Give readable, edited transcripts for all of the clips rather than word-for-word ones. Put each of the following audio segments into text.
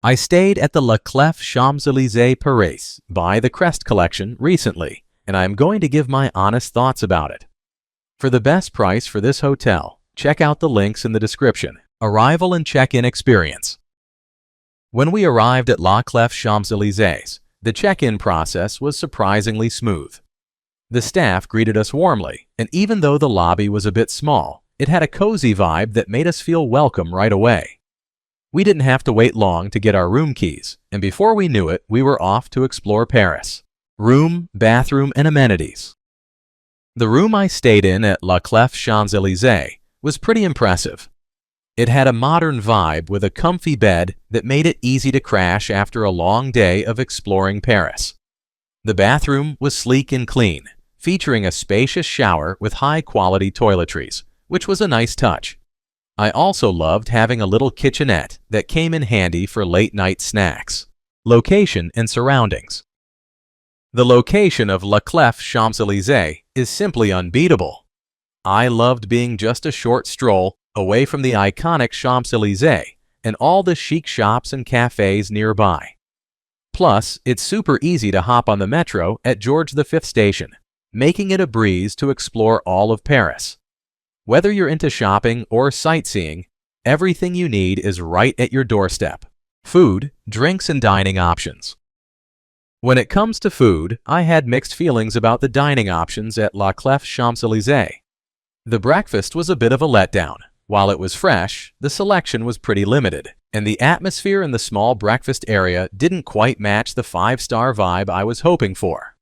I stayed at the Clef Champs-Élysées Paris by the Crest Collection recently, and I am going to give my honest thoughts about it. For the best price for this hotel, check out the links in the description. Arrival and check-in experience. When we arrived at La Clef Champs-Élysées, the check-in process was surprisingly smooth. The staff greeted us warmly, and even though the lobby was a bit small, it had a cozy vibe that made us feel welcome right away. We didn't have to wait long to get our room keys, and before we knew it, we were off to explore Paris. Room, bathroom, and amenities. The room I stayed in at La Clef Champs-Élysées was pretty impressive. It had a modern vibe with a comfy bed that made it easy to crash after a long day of exploring Paris. The bathroom was sleek and clean, featuring a spacious shower with high-quality toiletries, which was a nice touch. I also loved having a little kitchenette that came in handy for late-night snacks. Location and surroundings. The location of La Clef Champs-Élysées is simply unbeatable. I loved being just a short stroll away from the iconic Champs-Élysées and all the chic shops and cafes nearby. Plus, it's super easy to hop on the metro at George V station, making it a breeze to explore all of Paris. Whether you're into shopping or sightseeing, everything you need is right at your doorstep. Food, drinks, and dining options. When it comes to food, I had mixed feelings about the dining options at La Clef Champs-Élysées. The breakfast was a bit of a letdown. While it was fresh, the selection was pretty limited, and the atmosphere in the small breakfast area didn't quite match the 5-star vibe I was hoping for.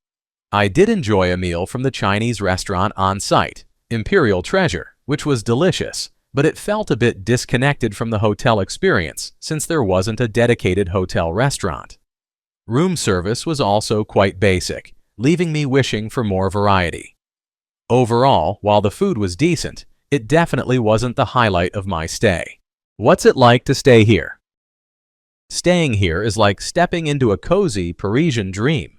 I did enjoy a meal from the Chinese restaurant on site, Imperial Treasure, which was delicious, but it felt a bit disconnected from the hotel experience since there wasn't a dedicated hotel restaurant. Room service was also quite basic, leaving me wishing for more variety. Overall, while the food was decent, it definitely wasn't the highlight of my stay. What's it like to stay here? Staying here is like stepping into a cozy Parisian dream.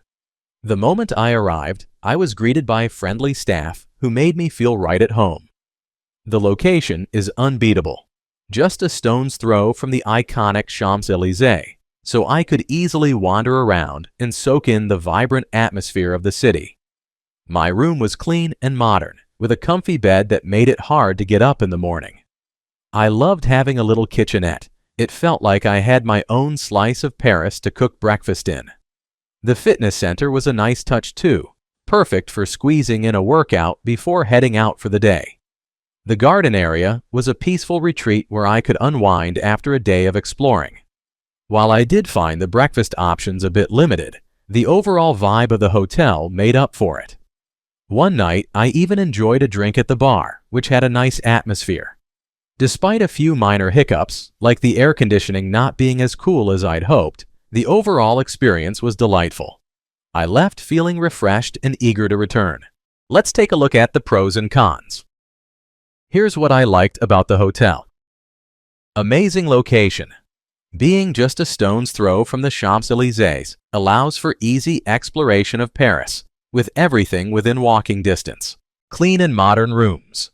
The moment I arrived, I was greeted by friendly staff who made me feel right at home. The location is unbeatable, just a stone's throw from the iconic Champs-Élysées, so I could easily wander around and soak in the vibrant atmosphere of the city. My room was clean and modern, with a comfy bed that made it hard to get up in the morning. I loved having a little kitchenette. It felt like I had my own slice of Paris to cook breakfast in. The fitness center was a nice touch too, perfect for squeezing in a workout before heading out for the day. The garden area was a peaceful retreat where I could unwind after a day of exploring. While I did find the breakfast options a bit limited, the overall vibe of the hotel made up for it. One night, I even enjoyed a drink at the bar, which had a nice atmosphere. Despite a few minor hiccups, like the air conditioning not being as cool as I'd hoped, the overall experience was delightful. I left feeling refreshed and eager to return. Let's take a look at the pros and cons. Here's what I liked about the hotel. Amazing location. Being just a stone's throw from the Champs-Élysées allows for easy exploration of Paris, with everything within walking distance. Clean and modern rooms.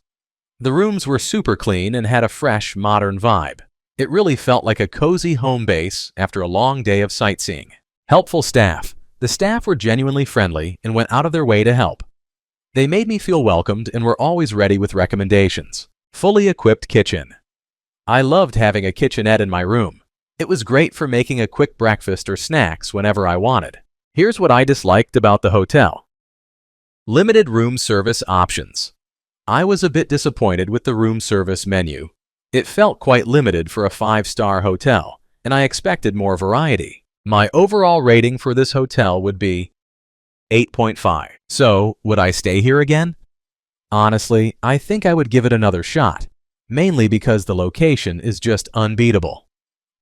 The rooms were super clean and had a fresh, modern vibe. It really felt like a cozy home base after a long day of sightseeing. Helpful staff. The staff were genuinely friendly and went out of their way to help. They made me feel welcomed and were always ready with recommendations. Fully equipped kitchen. I loved having a kitchenette in my room. It was great for making a quick breakfast or snacks whenever I wanted. Here's what I disliked about the hotel. Limited room service options. I was a bit disappointed with the room service menu. It felt quite limited for a 5-star hotel, and I expected more variety. My overall rating for this hotel would be 8.5. So, would I stay here again? Honestly, I think I would give it another shot, mainly because the location is just unbeatable.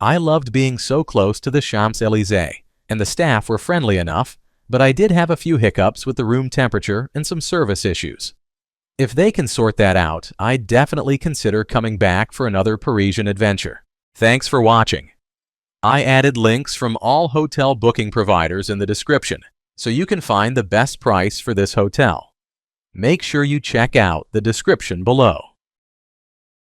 I loved being so close to the Champs-Élysées, and the staff were friendly enough, but I did have a few hiccups with the room temperature and some service issues. If they can sort that out, I'd definitely consider coming back for another Parisian adventure. Thanks for watching. I added links from all hotel booking providers in the description, so you can find the best price for this hotel. Make sure you check out the description below.